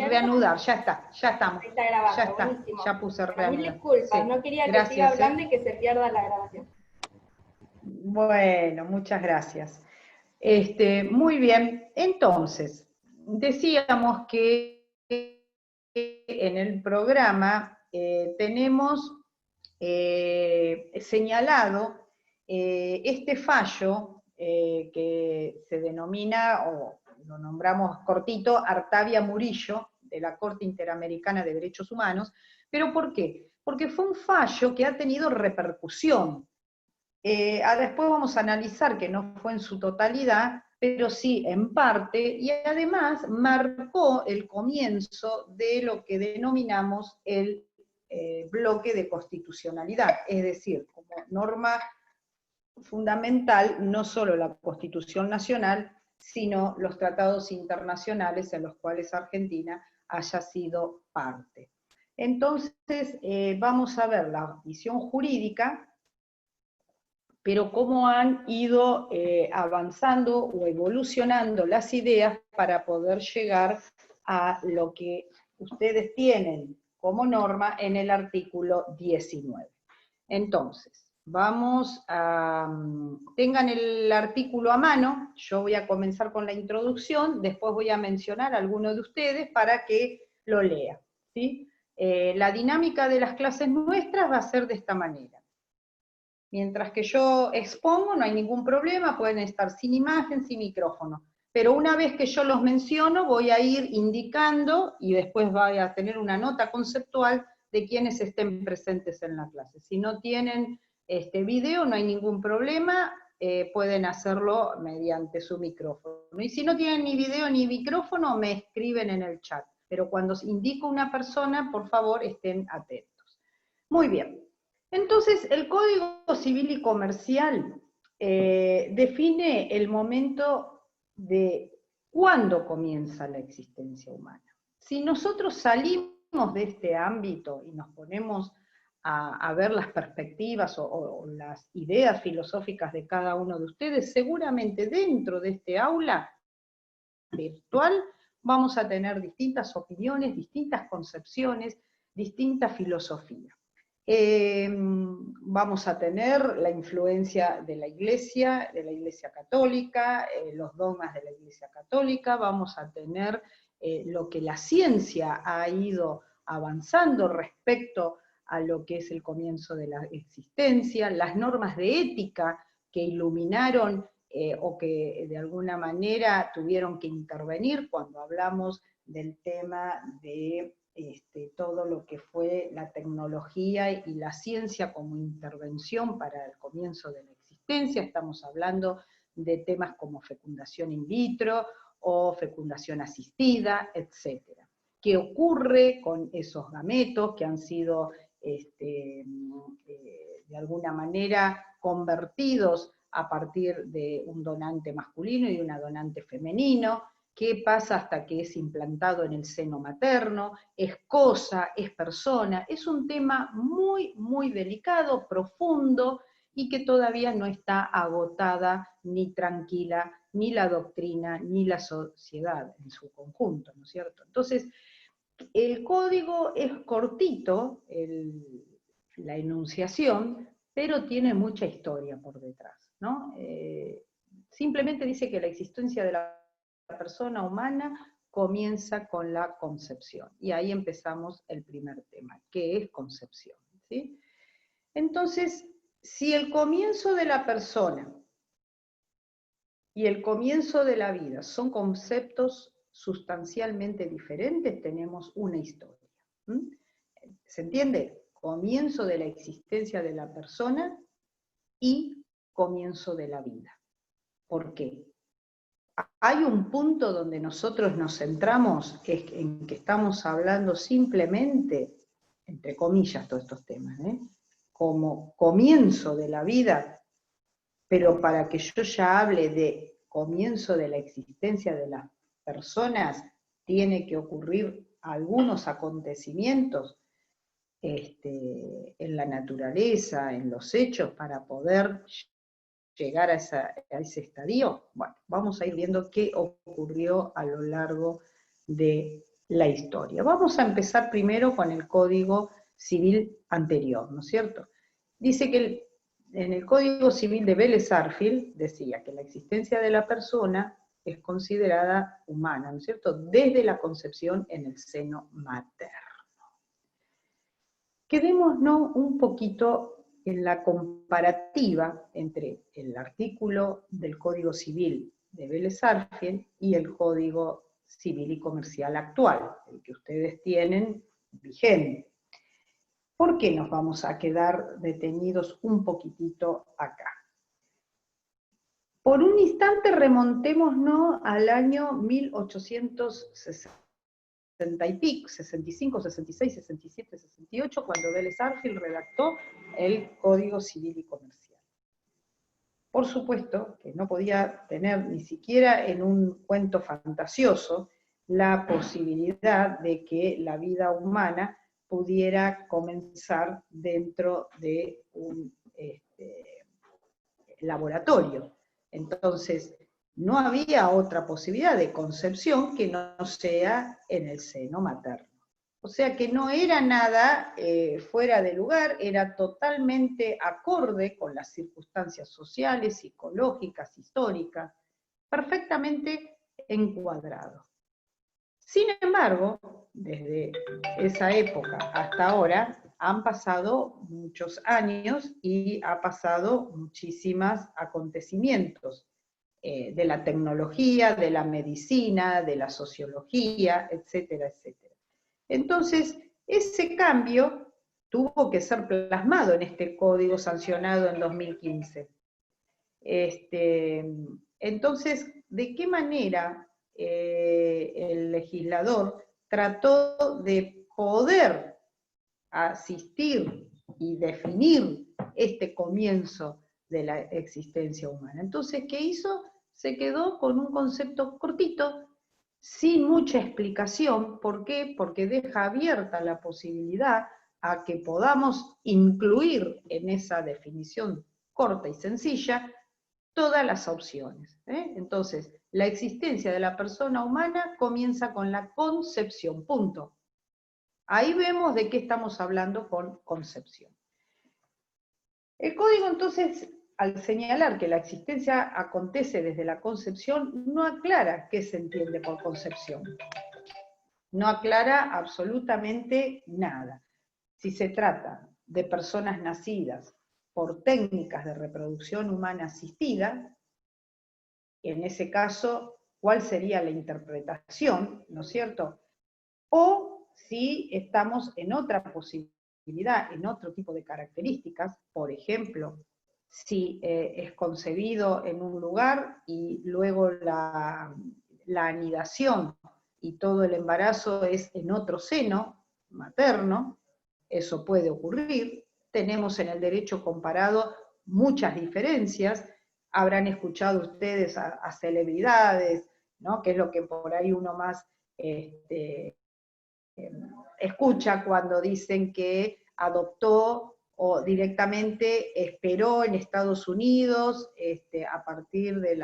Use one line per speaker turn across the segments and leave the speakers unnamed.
reanudar, ya está, ya estamos.
Ahí está grabando,
Ya está,
buenísimo.
ya puse
Mil
reanudar.
disculpas,
Sí.
no quería que
Gracias,
siga hablando y que se pierda la grabación.
Bueno, muchas gracias. Muy bien, entonces, decíamos que en el programa tenemos señalado este fallo que se denomina, o lo nombramos cortito, Artavia Murillo, de la Corte Interamericana de Derechos Humanos. ¿Pero por qué? Porque fue un fallo que ha tenido repercusión. Después vamos a analizar que no fue en su totalidad, pero sí en parte, y además marcó el comienzo de lo que denominamos el bloque de constitucionalidad, es decir, como norma fundamental no solo la Constitución Nacional, sino los tratados internacionales en los cuales Argentina haya sido parte. Entonces, vamos a ver la visión jurídica, pero cómo han ido avanzando o evolucionando las ideas para poder llegar a lo que ustedes tienen como norma en el artículo 19. Entonces, vamos a... tengan el artículo a mano, yo voy a comenzar con la introducción, después voy a mencionar a alguno de ustedes para que lo lea, ¿sí? La dinámica de las clases nuestras va a ser de esta manera. Mientras que yo expongo, no hay ningún problema, pueden estar sin imagen, sin micrófono. Pero una vez que yo los menciono, voy a ir indicando, y después voy a tener una nota conceptual de quienes estén presentes en la clase. Si no tienen video, no hay ningún problema, pueden hacerlo mediante su micrófono. Y si no tienen ni video ni micrófono, me escriben en el chat. Pero cuando indico una persona, por favor, estén atentos. Muy bien. Entonces, el Código Civil y Comercial define el momento de cuándo comienza la existencia humana. Si nosotros salimos de este ámbito y nos ponemos a ver las perspectivas o las ideas filosóficas de cada uno de ustedes, seguramente dentro de este aula virtual vamos a tener distintas opiniones, distintas concepciones, distintas filosofías. Vamos a tener la influencia de la Iglesia Católica, los dogmas de la Iglesia Católica, vamos a tener lo que la ciencia ha ido avanzando respecto a lo que es el comienzo de la existencia, las normas de ética que iluminaron o que de alguna manera tuvieron que intervenir cuando hablamos del tema de todo lo que fue la tecnología y la ciencia como intervención para el comienzo de la existencia. Estamos hablando de temas como fecundación in vitro o fecundación asistida, etc. ¿Qué ocurre con esos gametos que han sido de alguna manera convertidos a partir de un donante masculino y una donante femenino? ¿Qué pasa hasta que es implantado en el seno materno? ¿Es cosa? ¿Es persona? Es un tema muy, muy delicado, profundo, y que todavía no está agotada ni tranquila ni la doctrina ni la sociedad en su conjunto, ¿no es cierto? Entonces, el código es cortito, la enunciación, pero tiene mucha historia por detrás, ¿no? Simplemente dice que la existencia de la persona humana comienza con la concepción. Y ahí empezamos el primer tema, que es concepción, ¿sí? Entonces, si el comienzo de la persona y el comienzo de la vida son conceptos sustancialmente diferentes, tenemos una historia. ¿Se entiende? Comienzo de la existencia de la persona y comienzo de la vida. ¿Por qué? Hay un punto donde nosotros nos centramos en que estamos hablando simplemente, entre comillas, todos estos temas, como comienzo de la vida, pero para que yo ya hable de comienzo de la existencia de las personas, tiene que ocurrir algunos acontecimientos en la naturaleza, en los hechos, para poder llegar a ese estadio. Bueno, vamos a ir viendo qué ocurrió a lo largo de la historia. Vamos a empezar primero con el Código Civil anterior, ¿no es cierto? Dice que en el Código Civil de Vélez Sarsfield decía que la existencia de la persona es considerada humana, ¿no es cierto?, desde la concepción en el seno materno. Quedémonos un poquito en la comparativa entre el artículo del Código Civil de Vélez Sarsfield y el Código Civil y Comercial actual, el que ustedes tienen vigente. ¿Por qué nos vamos a quedar detenidos un poquitito acá? Por un instante remontémonos al año 1860 y pico, 65, 66, 67, 68, cuando Vélez Sarsfield redactó el Código Civil y Comercial. Por supuesto que no podía tener ni siquiera en un cuento fantasioso la posibilidad de que la vida humana pudiera comenzar dentro de un laboratorio. Entonces, no había otra posibilidad de concepción que no sea en el seno materno. O sea que no era nada fuera de lugar, era totalmente acorde con las circunstancias sociales, psicológicas, históricas, perfectamente encuadrado. Sin embargo, desde esa época hasta ahora, han pasado muchos años y ha pasado muchísimos acontecimientos de la tecnología, de la medicina, de la sociología, etcétera, etcétera. Entonces, ese cambio tuvo que ser plasmado en este código sancionado en 2015. Entonces, ¿de qué manera el legislador trató de poder asistir y definir este comienzo de la existencia humana? Entonces, ¿qué hizo? Se quedó con un concepto cortito, sin mucha explicación. ¿Por qué? Porque deja abierta la posibilidad a que podamos incluir en esa definición corta y sencilla todas las opciones. Entonces, la existencia de la persona humana comienza con la concepción, punto. Ahí vemos de qué estamos hablando con concepción. El código, entonces, al señalar que la existencia acontece desde la concepción, no aclara qué se entiende por concepción. No aclara absolutamente nada. Si se trata de personas nacidas por técnicas de reproducción humana asistida, en ese caso, ¿cuál sería la interpretación, no es cierto? O si estamos en otra posibilidad, en otro tipo de características, por ejemplo, si es concebido en un lugar y luego la anidación y todo el embarazo es en otro seno materno, eso puede ocurrir. Tenemos en el derecho comparado muchas diferencias. Habrán escuchado ustedes a celebridades, ¿no?, que es lo que por ahí uno más escucha cuando dicen que adoptó o directamente esperó en Estados Unidos a partir del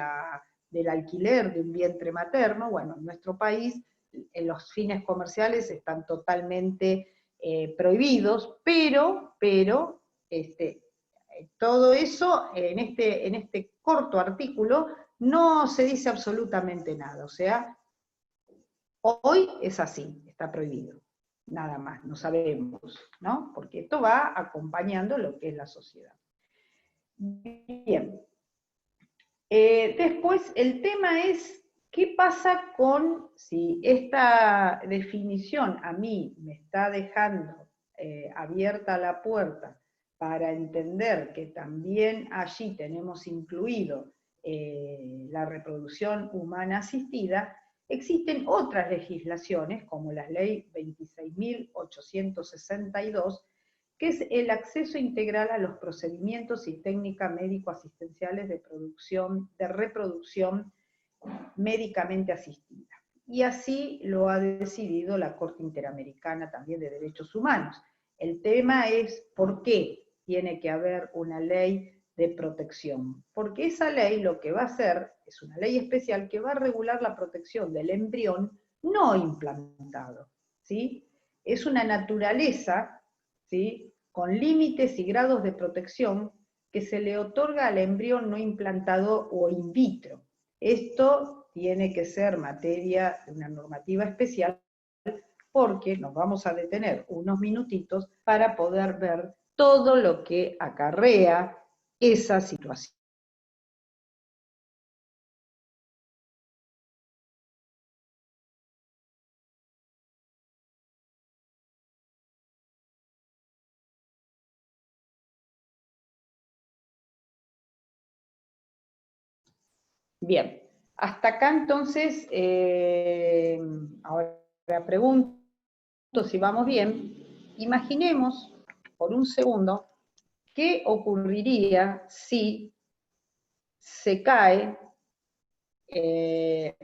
alquiler de un vientre materno. Bueno, en nuestro país en los fines comerciales están totalmente prohibidos, pero todo eso en este corto artículo no se dice absolutamente nada. O sea, hoy es así, está prohibido. Nada más, no sabemos, ¿no? Porque esto va acompañando lo que es la sociedad. Bien. Después, el tema es, ¿qué pasa con si esta definición a mí me está dejando abierta la puerta para entender que también allí tenemos incluido la reproducción humana asistida? Existen otras legislaciones, como la Ley 26.862, que es el acceso integral a los procedimientos y técnicas médico-asistenciales de reproducción médicamente asistida. Y así lo ha decidido la Corte Interamericana también de Derechos Humanos. El tema es por qué tiene que haber una ley de protección. Porque esa ley lo que va a hacer es una ley especial que va a regular la protección del embrión no implantado, ¿sí? Es una naturaleza, ¿sí?, con límites y grados de protección que se le otorga al embrión no implantado o in vitro. Esto tiene que ser materia de una normativa especial, porque nos vamos a detener unos minutitos para poder ver todo lo que acarrea esa situación. Bien, hasta acá entonces, ahora pregunto si vamos bien. Imaginemos por un segundo qué ocurriría si se cae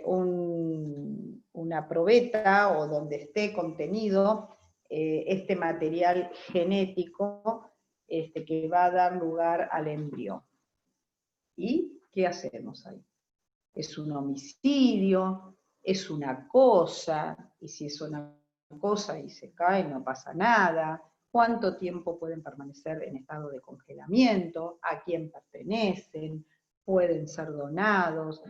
una probeta o donde esté contenido este material genético que va a dar lugar al embrión. ¿Y qué hacemos ahí? ¿Es un homicidio? ¿Es una cosa? Y si es una cosa y se cae, no pasa nada. ¿Cuánto tiempo pueden permanecer en estado de congelamiento? ¿A quién pertenecen? ¿Pueden ser donados?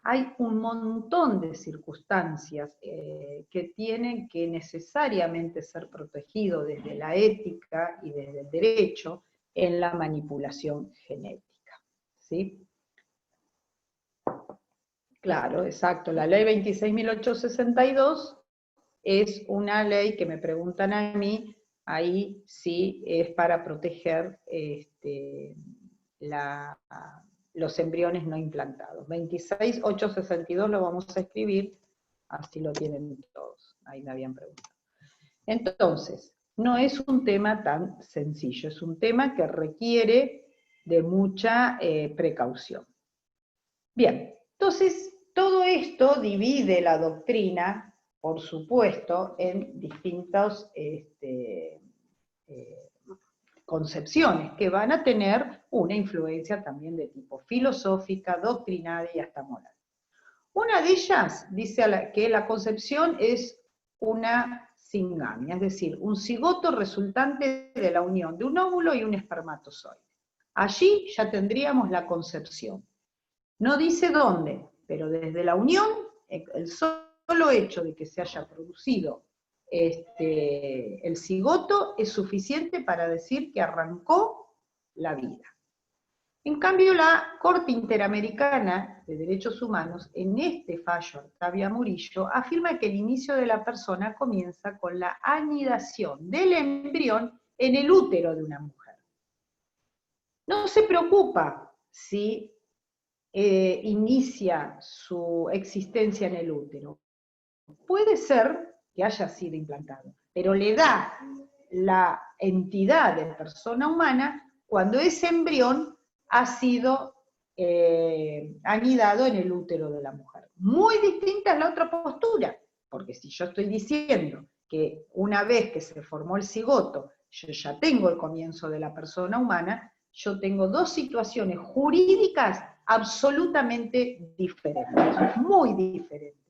Hay un montón de circunstancias que tienen que necesariamente ser protegidos desde la ética y desde el derecho en la manipulación genética, ¿sí? Claro, exacto. La ley 26.862 es una ley que me preguntan a mí, ahí sí es para proteger los embriones no implantados. 26.862 lo vamos a escribir, así lo tienen todos. Ahí me habían preguntado. Entonces, no es un tema tan sencillo, es un tema que requiere de mucha precaución. Bien, entonces todo esto divide la doctrina, por supuesto, en distintas concepciones que van a tener una influencia también de tipo filosófica, doctrinaria y hasta moral. Una de ellas dice que la concepción es una singamia, es decir, un cigoto resultante de la unión de un óvulo y un espermatozoide. Allí ya tendríamos la concepción. No dice dónde, pero desde la unión, el solo hecho de que se haya producido el cigoto es suficiente para decir que arrancó la vida. En cambio, la Corte Interamericana de Derechos Humanos, en este fallo Artavia Murillo, afirma que el inicio de la persona comienza con la anidación del embrión en el útero de una mujer. No se preocupa si inicia su existencia en el útero. Puede ser que haya sido implantado, pero le da la entidad de persona humana cuando ese embrión ha sido anidado en el útero de la mujer. Muy distinta es la otra postura, porque si yo estoy diciendo que una vez que se formó el cigoto, yo ya tengo el comienzo de la persona humana, yo tengo dos situaciones jurídicas absolutamente diferentes, muy diferentes.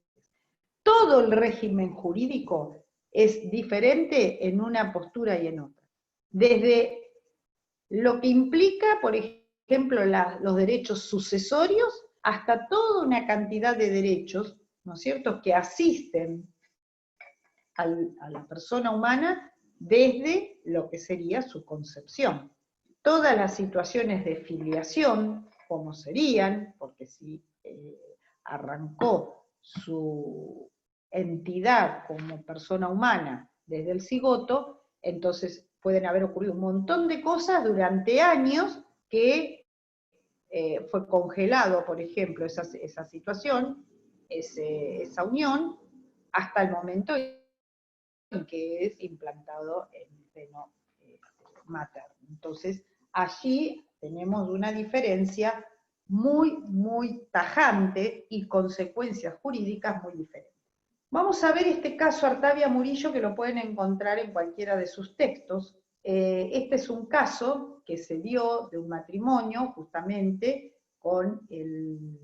Todo el régimen jurídico es diferente en una postura y en otra. Desde lo que implica, por ejemplo, los derechos sucesorios, hasta toda una cantidad de derechos, ¿no es cierto?, que asisten a la persona humana desde lo que sería su concepción. Todas las situaciones de filiación, como serían, porque si arrancó su entidad como persona humana desde el cigoto, entonces pueden haber ocurrido un montón de cosas durante años que fue congelado, por ejemplo, esa situación, esa unión, hasta el momento en que es implantado en el seno materno. Entonces, allí tenemos una diferencia muy, muy tajante y consecuencias jurídicas muy diferentes. Vamos a ver este caso Artavia Murillo, que lo pueden encontrar en cualquiera de sus textos. Este es un caso que se dio de un matrimonio, justamente, con el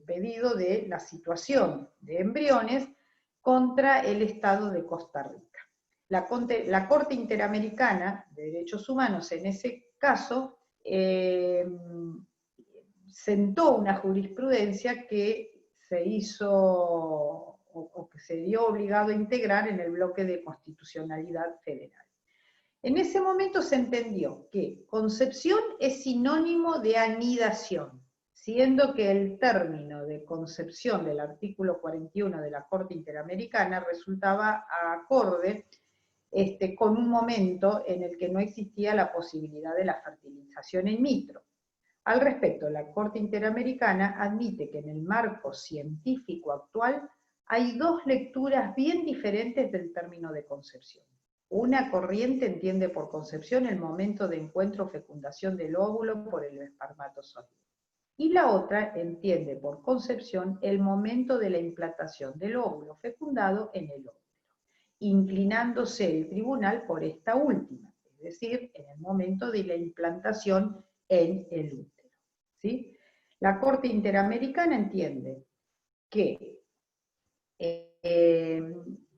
pedido de la situación de embriones, contra el Estado de Costa Rica. La Corte Interamericana de Derechos Humanos en ese caso sentó una jurisprudencia que se hizo o que se dio obligado a integrar en el bloque de constitucionalidad federal. En ese momento se entendió que concepción es sinónimo de anidación, siendo que el término de concepción del artículo 41 de la Corte Interamericana resultaba acorde con un momento en el que no existía la posibilidad de la fertilización in vitro. Al respecto, la Corte Interamericana admite que en el marco científico actual hay dos lecturas bien diferentes del término de concepción. Una corriente entiende por concepción el momento de encuentro o fecundación del óvulo por el espermatozoide. Y la otra entiende por concepción el momento de la implantación del óvulo fecundado en el óvulo, inclinándose el tribunal por esta última, es decir, en el momento de la implantación en el útero. ¿Sí? La Corte Interamericana entiende que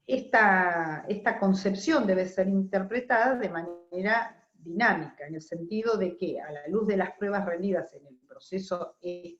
esta concepción debe ser interpretada de manera dinámica, en el sentido de que, a la luz de las pruebas rendidas en el proceso de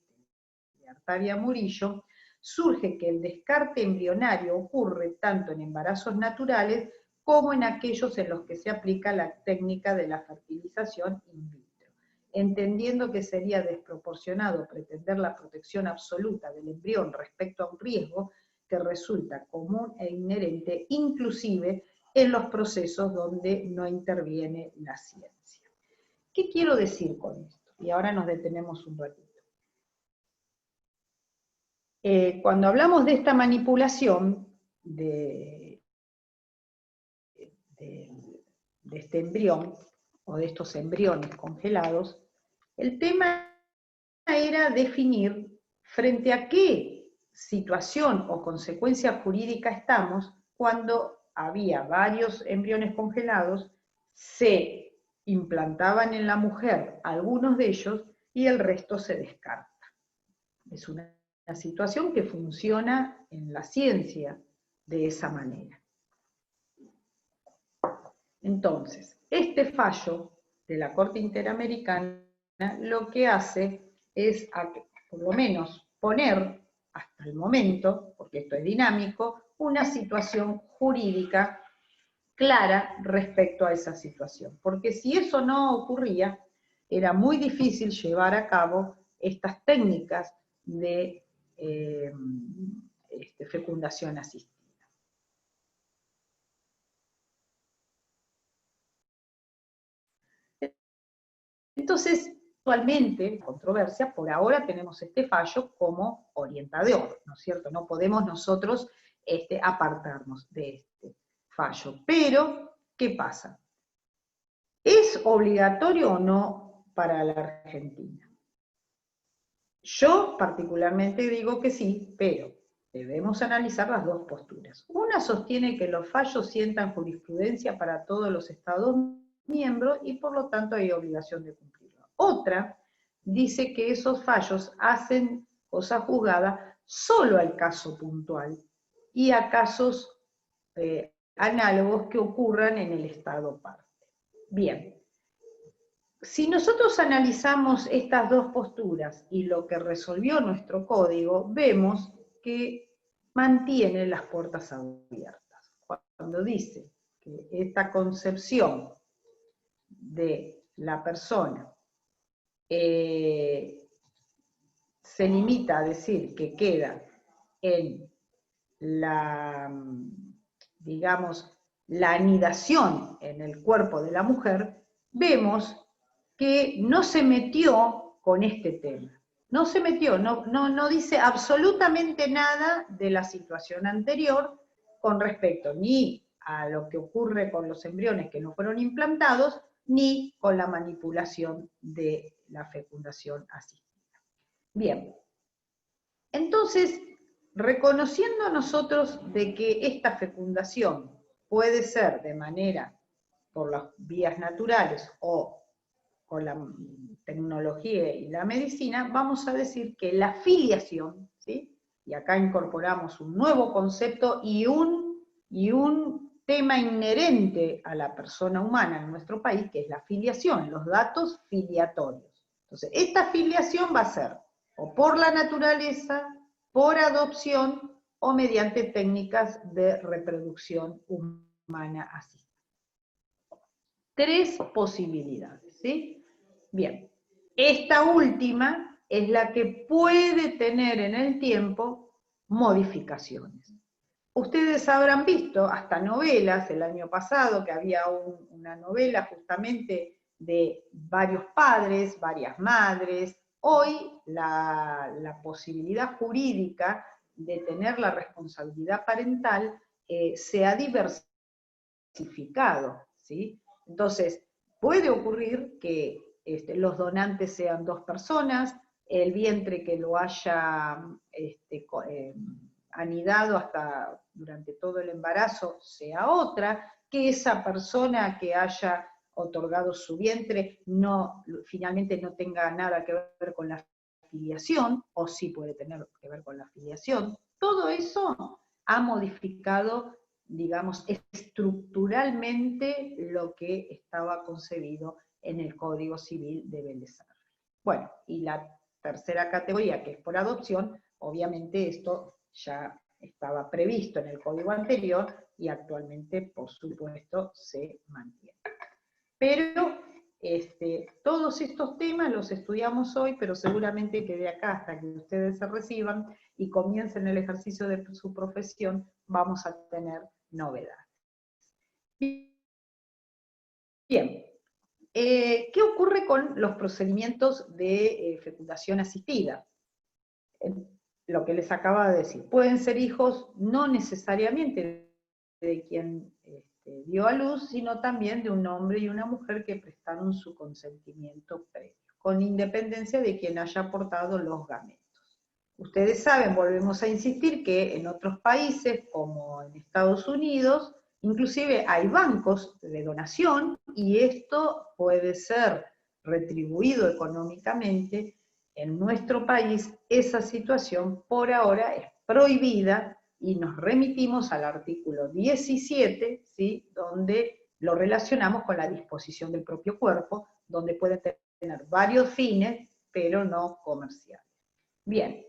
Artavia Murillo, surge que el descarte embrionario ocurre tanto en embarazos naturales como en aquellos en los que se aplica la técnica de la fertilización in vitro, entendiendo que sería desproporcionado pretender la protección absoluta del embrión respecto a un riesgo que resulta común e inherente inclusive en los procesos donde no interviene la ciencia. ¿Qué quiero decir con esto? Y ahora nos detenemos un ratito. Cuando hablamos de esta manipulación de este embrión, o de estos embriones congelados, el tema era definir frente a qué situación o consecuencia jurídica estamos cuando había varios embriones congelados, se implantaban en la mujer algunos de ellos y el resto se descarta. Es una situación que funciona en la ciencia de esa manera. Entonces, este fallo de la Corte Interamericana lo que hace es, por lo menos, poner hasta el momento, porque esto es dinámico, una situación jurídica clara respecto a esa situación. Porque si eso no ocurría, era muy difícil llevar a cabo estas técnicas de fecundación asistida. Entonces, actualmente, controversia, por ahora tenemos este fallo como orientador, ¿no es cierto? No podemos nosotros apartarnos de este fallo. Pero, ¿qué pasa? ¿Es obligatorio o no para la Argentina? Yo particularmente digo que sí, pero debemos analizar las dos posturas. Una sostiene que los fallos sientan jurisprudencia para todos los Estados miembros y por lo tanto hay obligación de cumplirlo. Otra dice que esos fallos hacen cosa juzgada solo al caso puntual y a casos análogos que ocurran en el Estado parte. Bien. Si nosotros analizamos estas dos posturas y lo que resolvió nuestro código, vemos que mantiene las puertas abiertas. Cuando dice que esta concepción de la persona se limita a decir que queda en la, digamos, la anidación en el cuerpo de la mujer, vemos que no se metió con este tema. No se metió, no dice absolutamente nada de la situación anterior con respecto ni a lo que ocurre con los embriones que no fueron implantados, ni con la manipulación de la fecundación asistida. Bien, entonces, reconociendo nosotros de que esta fecundación puede ser de manera por las vías naturales o con la tecnología y la medicina, vamos a decir que la filiación, ¿sí?, y acá incorporamos un nuevo concepto y un tema inherente a la persona humana en nuestro país, que es la filiación, los datos filiatorios. Entonces, esta filiación va a ser o por la naturaleza, por adopción o mediante técnicas de reproducción humana asistida. 3 posibilidades, ¿sí? Bien, esta última es la que puede tener en el tiempo modificaciones. Ustedes habrán visto hasta novelas el año pasado, que había una novela justamente de varios padres, varias madres. Hoy la posibilidad jurídica de tener la responsabilidad parental se ha diversificado, ¿sí? Entonces, puede ocurrir que los donantes sean 2 personas, el vientre que lo haya anidado hasta durante todo el embarazo sea otra, que esa persona que haya otorgado su vientre finalmente no tenga nada que ver con la filiación, o sí puede tener que ver con la filiación. Todo eso ha modificado, digamos, estructuralmente lo que estaba concebido en el Código Civil de Vélez Sarsfield. Bueno, y la tercera categoría, que es por adopción, obviamente esto ya estaba previsto en el código anterior y actualmente, por supuesto, se mantiene. Pero todos estos temas los estudiamos hoy, pero seguramente que de acá hasta que ustedes se reciban y comiencen el ejercicio de su profesión, vamos a tener novedades. Bien, ¿qué ocurre con los procedimientos de fecundación asistida? Lo que les acaba de decir, pueden ser hijos no necesariamente de quien dio a luz, sino también de un hombre y una mujer que prestaron su consentimiento previo, con independencia de quien haya aportado los gametos. Ustedes saben, volvemos a insistir, que en otros países, como en Estados Unidos, inclusive hay bancos de donación, y esto puede ser retribuido económicamente. En nuestro país esa situación por ahora es prohibida y nos remitimos al artículo 17, ¿sí? Donde lo relacionamos con la disposición del propio cuerpo, donde puede tener varios fines, pero no comerciales. Bien.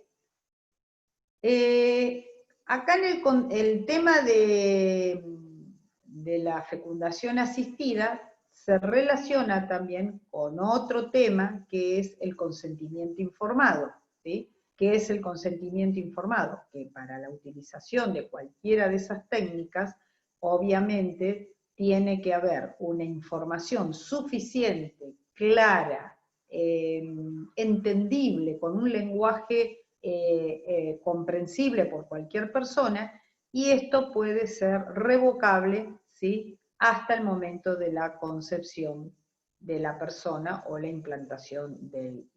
Acá en el tema de la fecundación asistida se relaciona también con otro tema, que es el consentimiento informado, ¿sí? ¿Qué es el consentimiento informado? Que para la utilización de cualquiera de esas técnicas, obviamente tiene que haber una información suficiente, clara, entendible, con un lenguaje comprensible por cualquier persona, y esto puede ser revocable, ¿sí? Hasta el momento de la concepción de la persona o la implantación del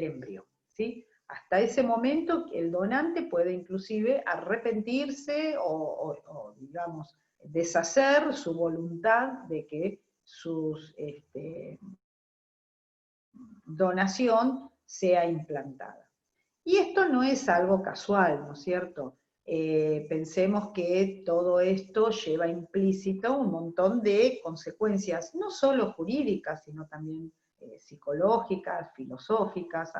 embrión, ¿sí? Hasta ese momento el donante puede inclusive arrepentirse o digamos, deshacer su voluntad de que su donación sea implantada. Y esto no es algo casual, ¿no es cierto? Pensemos que todo esto lleva implícito un montón de consecuencias, no solo jurídicas, sino también psicológicas, filosóficas.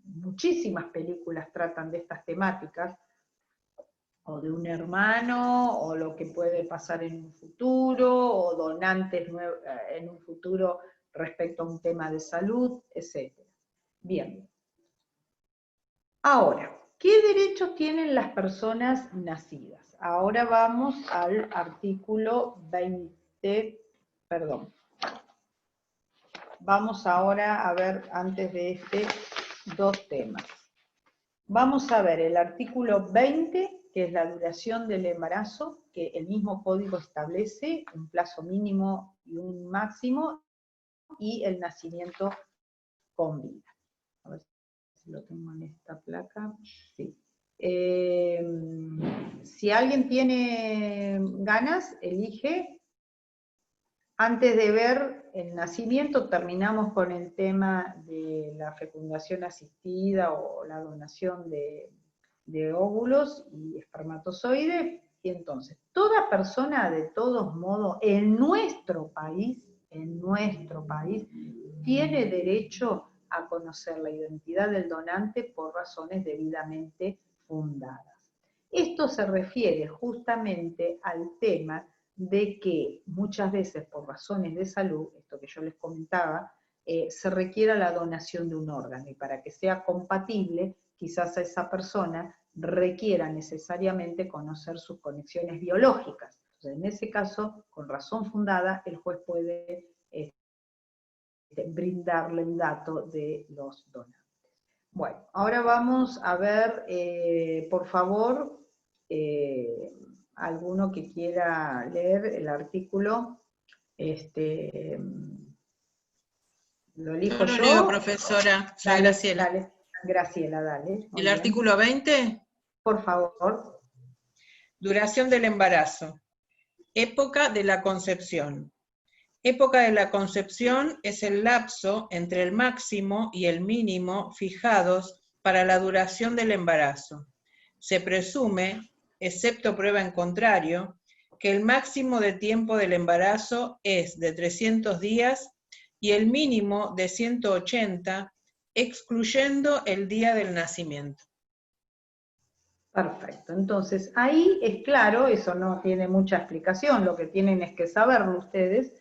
Muchísimas películas tratan de estas temáticas, o de un hermano, o lo que puede pasar en un futuro, o donantes en un futuro respecto a un tema de salud, etc. Bien. Ahora, ¿qué derechos tienen las personas nacidas? Ahora vamos al artículo 20, perdón. Vamos ahora a ver, antes de dos temas. Vamos a ver el artículo 20, que es la duración del embarazo, que el mismo código establece un plazo mínimo y un máximo, y el nacimiento con vida. A ver si lo tengo en esta placa. Sí. Si alguien tiene ganas, elige Antes de ver el nacimiento, terminamos con el tema de la fecundación asistida o la donación de óvulos y espermatozoides. Y entonces, toda persona, de todos modos, en nuestro país, tiene derecho a conocer la identidad del donante por razones debidamente fundadas. Esto se refiere justamente al tema de que muchas veces por razones de salud, esto que yo les comentaba, se requiera la donación de un órgano, y para que sea compatible, quizás a esa persona requiera necesariamente conocer sus conexiones biológicas. Entonces, en ese caso, con razón fundada, el juez puede brindarle el dato de los donantes. Bueno, ahora vamos a ver, por favor, alguno que quiera leer el artículo, ¿lo elijo
Yo lo
yo?
leo, profesora. Soy
Dale,
Graciela.
dale, Graciela, dale. Muy
¿El
bien.
artículo 20?
Por favor.
Duración del embarazo. Época de la concepción. Época de la concepción es el lapso entre el máximo y el mínimo fijados para la duración del embarazo. Se presume, excepto prueba en contrario, que el máximo de tiempo del embarazo es de 300 días y el mínimo de 180, excluyendo el día del nacimiento.
Perfecto, entonces ahí es claro, eso no tiene mucha explicación, lo que tienen es que saberlo ustedes.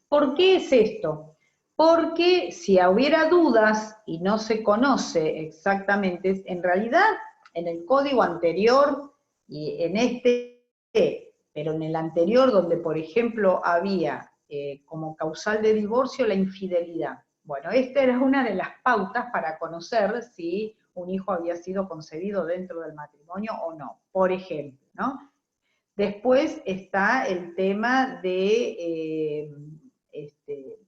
¿Por qué es esto? Porque si hubiera dudas y no se conoce exactamente, en realidad en el código anterior y en este, pero en el anterior donde por ejemplo había como causal de divorcio la infidelidad. Bueno, esta era una de las pautas para conocer si un hijo había sido concebido dentro del matrimonio o no, por ejemplo, ¿no? Después está el tema de,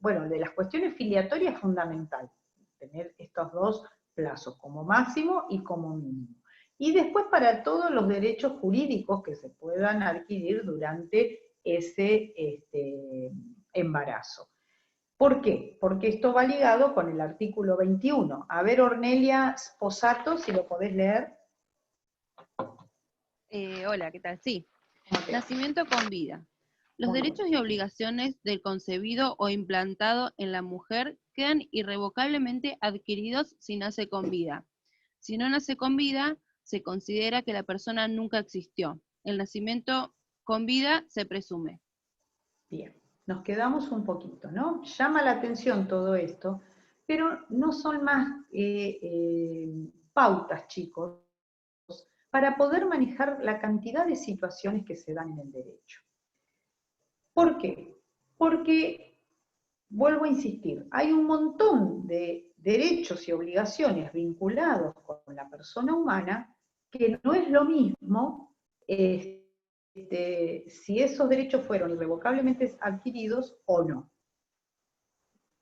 bueno, de las cuestiones filiatorias fundamentales, tener estos dos plazos, como máximo y como mínimo. Y después para todos los derechos jurídicos que se puedan adquirir durante ese embarazo. ¿Por qué? Porque esto va ligado con el artículo 21. A ver, Ornelia Sposato, si lo podés leer.
Hola, ¿qué tal? Sí.
¿Cómo te va?
Nacimiento con vida. Los
Muy bien.
derechos y obligaciones del concebido o implantado en la mujer quedan irrevocablemente adquiridos si nace con vida. Si no nace con vida, se considera que la persona nunca existió. El nacimiento con vida se presume.
Bien, nos quedamos un poquito, ¿no? Llama la atención todo esto, pero no son más pautas, chicos, para poder manejar la cantidad de situaciones que se dan en el derecho. ¿Por qué? Porque, vuelvo a insistir, hay un montón de derechos y obligaciones vinculados con la persona humana que no es lo mismo si esos derechos fueron irrevocablemente adquiridos o no.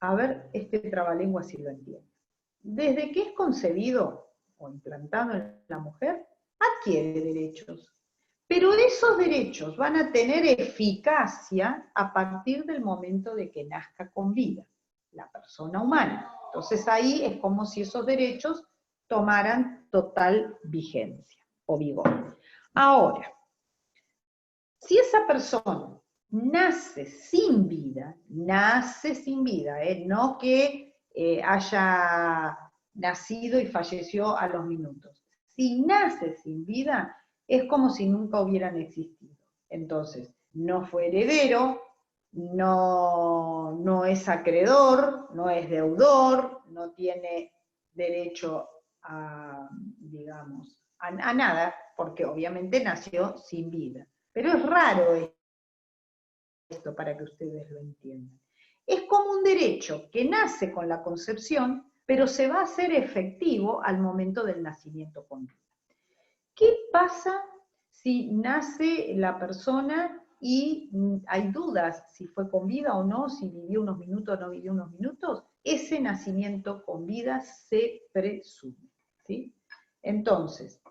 A ver, trabalengua si lo entiende. Desde que es concebido o implantado en la mujer, adquiere derechos. Pero esos derechos van a tener eficacia a partir del momento de que nazca con vida la persona humana. Entonces ahí es como si esos derechos tomaran total vigencia o vigor. Ahora, si esa persona nace sin vida, no que haya nacido y falleció a los minutos. Si nace sin vida, es como si nunca hubieran existido. Entonces, no fue heredero, no es acreedor, no es deudor, no tiene derecho a, digamos, a nada, porque obviamente nació sin vida. Pero es raro esto para que ustedes lo entiendan. Es como un derecho que nace con la concepción, pero se va a hacer efectivo al momento del nacimiento con vida. ¿Qué pasa si nace la persona y hay dudas si fue con vida o no, si vivió unos minutos o no vivió unos minutos? Ese nacimiento con vida se presume, ¿sí? Entonces,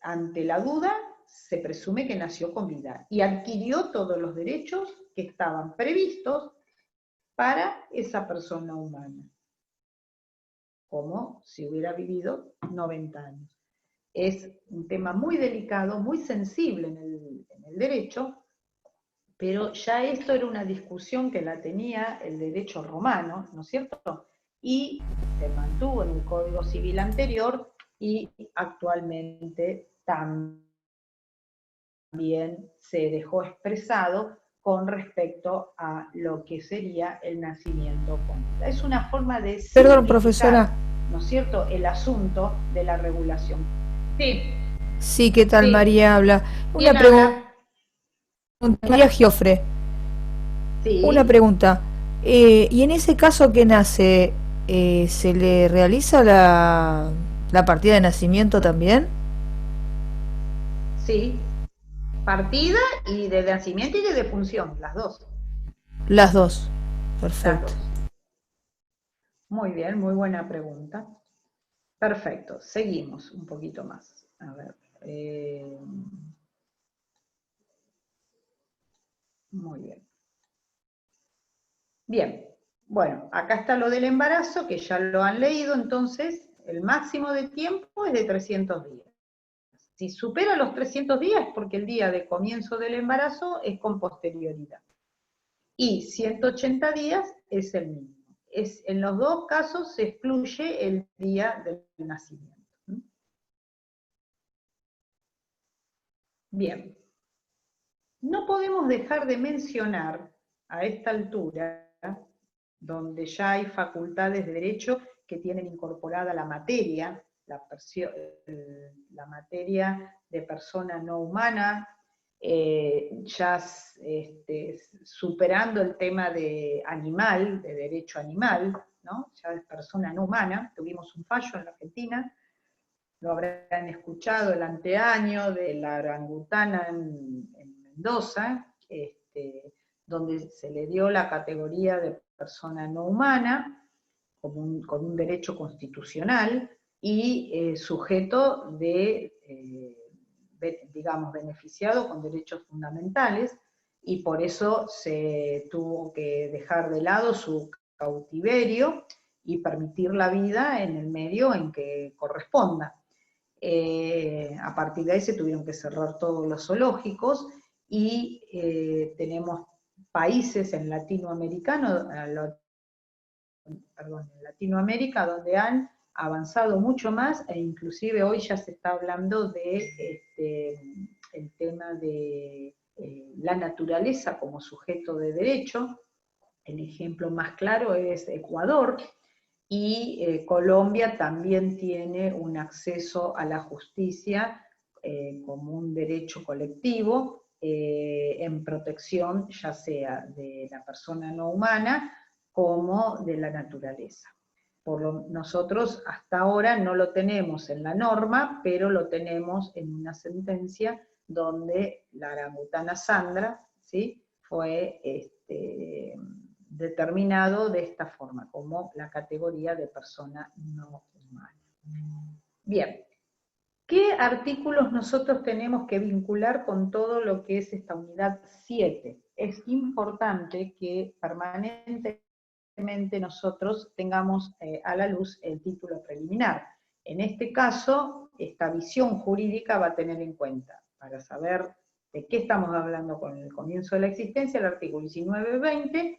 ante la duda, se presume que nació con vida y adquirió todos los derechos que estaban previstos para esa persona humana, como si hubiera vivido 90 años. Es un tema muy delicado, muy sensible en el derecho, pero ya esto era una discusión que la tenía el derecho romano, ¿no es cierto? Y se mantuvo en el Código Civil anterior y actualmente también se dejó expresado con respecto a lo que sería el nacimiento con vida. Es una forma de simplificar,
Perdón, profesora.
¿no es cierto?, el asunto de la regulación. Sí.
Sí, ¿qué tal?
Sí.
María habla. Una
¿Quién
pregunta.
habla?
María Giofre.
Sí.
Una pregunta. ¿Y en ese caso que nace, se le realiza la partida de nacimiento también?
Sí. Partida y de nacimiento y de defunción, las dos.
Las dos. Perfecto.
Las dos. Muy bien, muy buena pregunta. Perfecto, seguimos un poquito más. A ver. Muy bien. Bien, bueno, acá está lo del embarazo, que ya lo han leído, entonces el máximo de tiempo es de 300 días. Si supera los 300 días es porque el día de comienzo del embarazo es con posterioridad. Y 180 días es el mínimo. En los dos casos se excluye el día del nacimiento. Bien. No podemos dejar de mencionar a esta altura, donde ya hay facultades de derecho que tienen incorporada la materia, la materia de persona no humana, ya superando el tema de animal, de derecho animal, ¿no? Ya es persona no humana. Tuvimos un fallo en la Argentina, lo habrán escuchado el anteaño, de la orangutana en Mendoza, donde se le dio la categoría de persona no humana, con un derecho constitucional, y sujeto digamos, beneficiado con derechos fundamentales, y por eso se tuvo que dejar de lado su cautiverio y permitir la vida en el medio en que corresponda. A partir de ahí se tuvieron que cerrar todos los zoológicos, y tenemos países en Latinoamérica donde han avanzado mucho más, e inclusive hoy ya se está hablando de el tema de la naturaleza como sujeto de derecho. El ejemplo más claro es Ecuador, y Colombia también tiene un acceso a la justicia como un derecho colectivo, en protección ya sea de la persona no humana como de la naturaleza. Nosotros hasta ahora no lo tenemos en la norma, pero lo tenemos en una sentencia donde la orangutana Sandra, ¿sí?, fue determinado de esta forma, como la categoría de persona no humana. Bien, ¿qué artículos nosotros tenemos que vincular con todo lo que es esta unidad 7? Es importante que permanentemente nosotros tengamos a la luz el título preliminar. En este caso, esta visión jurídica va a tener en cuenta, para saber de qué estamos hablando con el comienzo de la existencia, el artículo 19-20,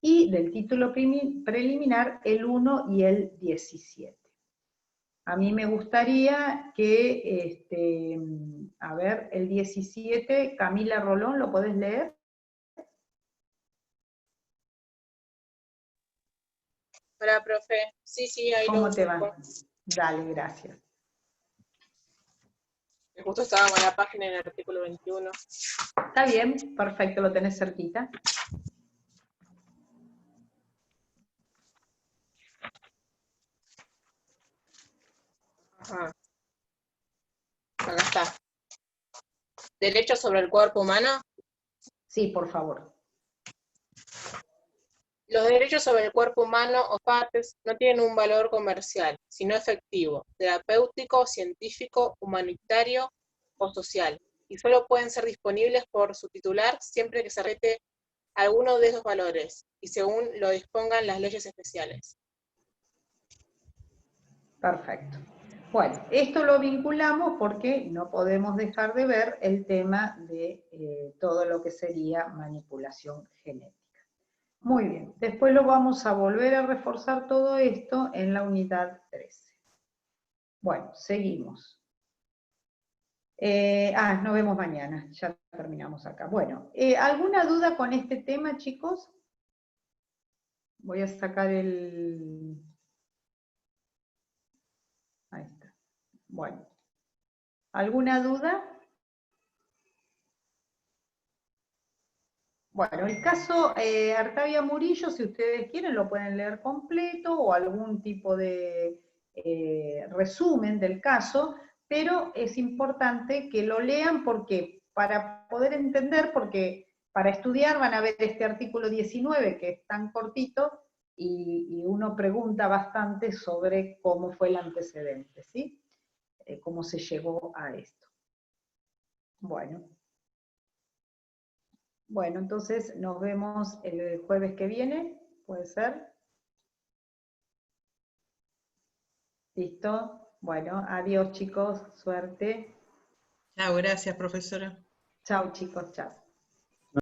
y del título preliminar el 1 y el 17. A mí me gustaría que, a ver, el 17, Camila Rolón, ¿lo podés leer?
Hola, profe. Sí, ahí
¿Cómo
lo
te va?
busco.
Dale, gracias.
Justo estábamos en la página en el artículo 21.
Está bien, perfecto, lo tenés cerquita.
Ajá. Acá está. ¿Derechos sobre el cuerpo humano?
Sí, por favor.
Los derechos sobre el cuerpo humano o partes no tienen un valor comercial, sino efectivo, terapéutico, científico, humanitario o social,
y solo pueden ser disponibles por su titular siempre que se rete alguno de esos valores, y según lo dispongan las leyes especiales.
Perfecto. Bueno, esto lo vinculamos porque no podemos dejar de ver el tema de todo lo que sería manipulación genética. Muy bien, después lo vamos a volver a reforzar todo esto en la unidad 13. Bueno, seguimos. Nos vemos mañana, ya terminamos acá. Bueno, ¿alguna duda con este tema, chicos? Voy a sacar el... Ahí está. Bueno, ¿alguna duda? Bueno, el caso Artavia Murillo, si ustedes quieren, lo pueden leer completo o algún tipo de resumen del caso, pero es importante que lo lean porque para poder entender, porque para estudiar van a ver este artículo 19 que es tan cortito y uno pregunta bastante sobre cómo fue el antecedente, ¿sí? Cómo se llegó a esto. Bueno. Bueno, entonces nos vemos el jueves que viene, ¿puede ser? ¿Listo? Bueno, adiós chicos, suerte.
Chao, gracias, profesora.
Chao chicos, chao.